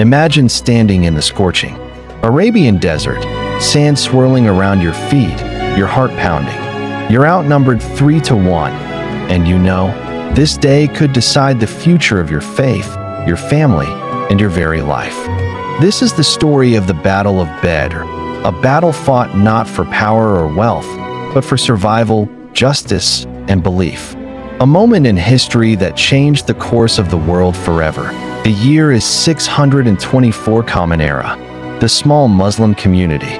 Imagine standing in the scorching Arabian desert, sand swirling around your feet, your heart pounding. You're outnumbered 3-1, and you know, this day could decide the future of your faith, your family, and your very life. This is the story of the Battle of Badr, a battle fought not for power or wealth, but for survival, justice, and belief. A moment in history that changed the course of the world forever. The year is 624 Common Era. The small Muslim community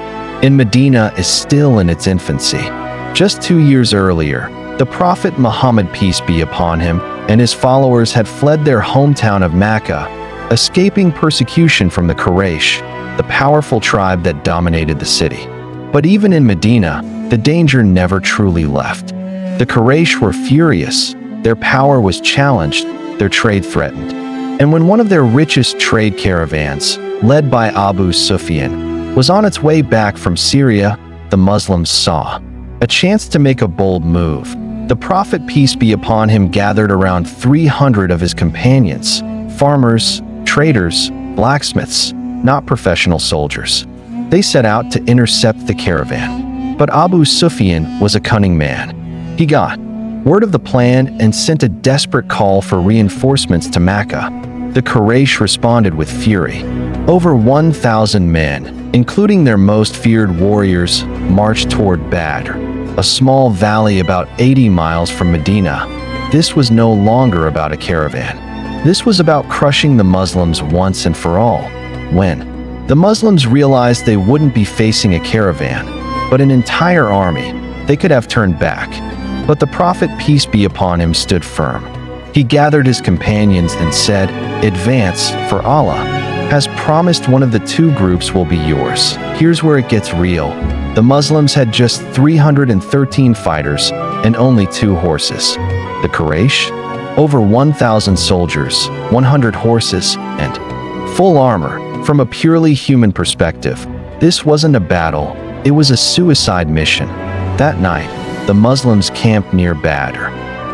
in Medina is still in its infancy. Just 2 years earlier, the Prophet Muhammad, peace be upon him, and his followers had fled their hometown of Mecca, escaping persecution from the Quraysh, the powerful tribe that dominated the city. But even in Medina, the danger never truly left. The Quraysh were furious, their power was challenged, their trade threatened. And when one of their richest trade caravans, led by Abu Sufyan, was on its way back from Syria, the Muslims saw a chance to make a bold move. The Prophet, peace be upon him, gathered around 300 of his companions, farmers, traders, blacksmiths, not professional soldiers. They set out to intercept the caravan. But Abu Sufyan was a cunning man. He got word of the plan and sent a desperate call for reinforcements to Mecca. The Quraysh responded with fury. Over 1,000 men, including their most feared warriors, marched toward Badr, a small valley about 80 miles from Medina. This was no longer about a caravan. This was about crushing the Muslims once and for all. When the Muslims realized they wouldn't be facing a caravan, but an entire army, they could have turned back. But the Prophet, peace be upon him, stood firm. He gathered his companions and said, "Advance, for Allah has promised one of the two groups will be yours." Here's where it gets real. The Muslims had just 313 fighters and only 2 horses. The Quraysh, over 1,000 soldiers, 100 horses, and full armor. From a purely human perspective, this wasn't a battle, it was a suicide mission. That night, the Muslims camped near Badr.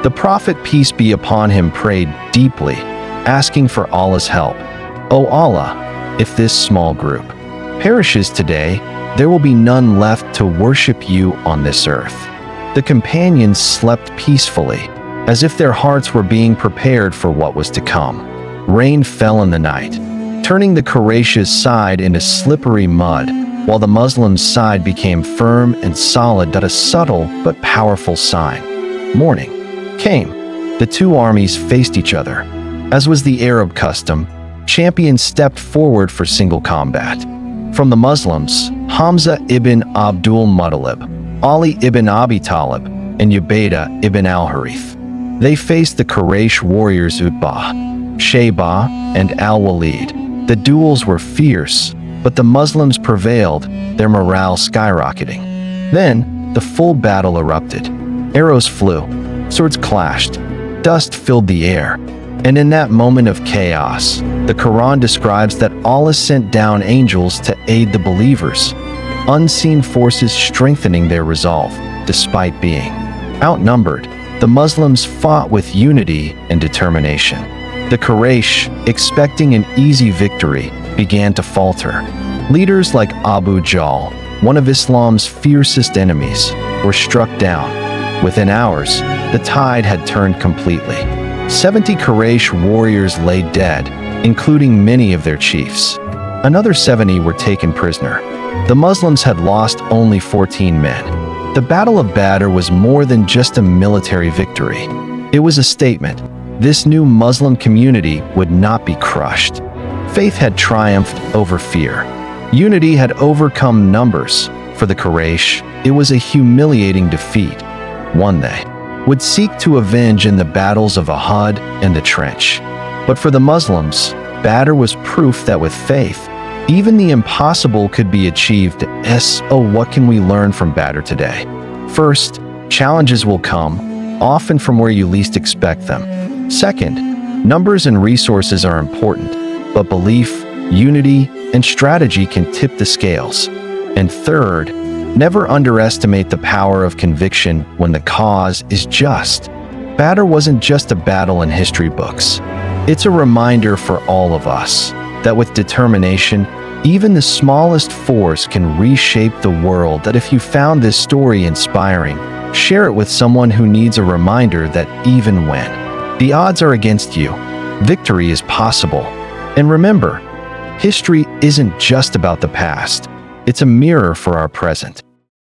The Prophet, peace be upon him, prayed deeply, asking for Allah's help. "O Allah, if this small group perishes today, there will be none left to worship you on this earth." The companions slept peacefully, as if their hearts were being prepared for what was to come. Rain fell in the night, turning the Quraysh's side into slippery mud, while the Muslims' side became firm and solid. A subtle but powerful sign. Morning came. The two armies faced each other. As was the Arab custom, champions stepped forward for single combat. From the Muslims, Hamza ibn Abdul Muttalib, Ali ibn Abi Talib, and Ubaidah ibn al-Harith. They faced the Quraysh warriors Utbah, Shaybah, and al-Walid. The duels were fierce, but the Muslims prevailed, their morale skyrocketing. Then, the full battle erupted. Arrows flew, swords clashed, dust filled the air. And in that moment of chaos, the Quran describes that Allah sent down angels to aid the believers, unseen forces strengthening their resolve. Despite being outnumbered, the Muslims fought with unity and determination. The Quraysh, expecting an easy victory, began to falter. Leaders like Abu Jahl, one of Islam's fiercest enemies, were struck down. Within hours, the tide had turned completely. 70 Quraysh warriors lay dead, including many of their chiefs. Another 70 were taken prisoner. The Muslims had lost only 14 men. The Battle of Badr was more than just a military victory. It was a statement. This new Muslim community would not be crushed. Faith had triumphed over fear. Unity had overcome numbers. For the Quraysh, it was a humiliating defeat, one they would seek to avenge in the battles of Uhud and the Trench. But for the Muslims, Badr was proof that with faith, even the impossible could be achieved. So what can we learn from Badr today? First, challenges will come, often from where you least expect them. Second, numbers and resources are important, but belief, unity, and strategy can tip the scales. And third, never underestimate the power of conviction when the cause is just. Badr wasn't just a battle in history books. It's a reminder for all of us that with determination, even the smallest force can reshape the world. That if you found this story inspiring, share it with someone who needs a reminder that even when the odds are against you, victory is possible. And remember, history isn't just about the past, it's a mirror for our present.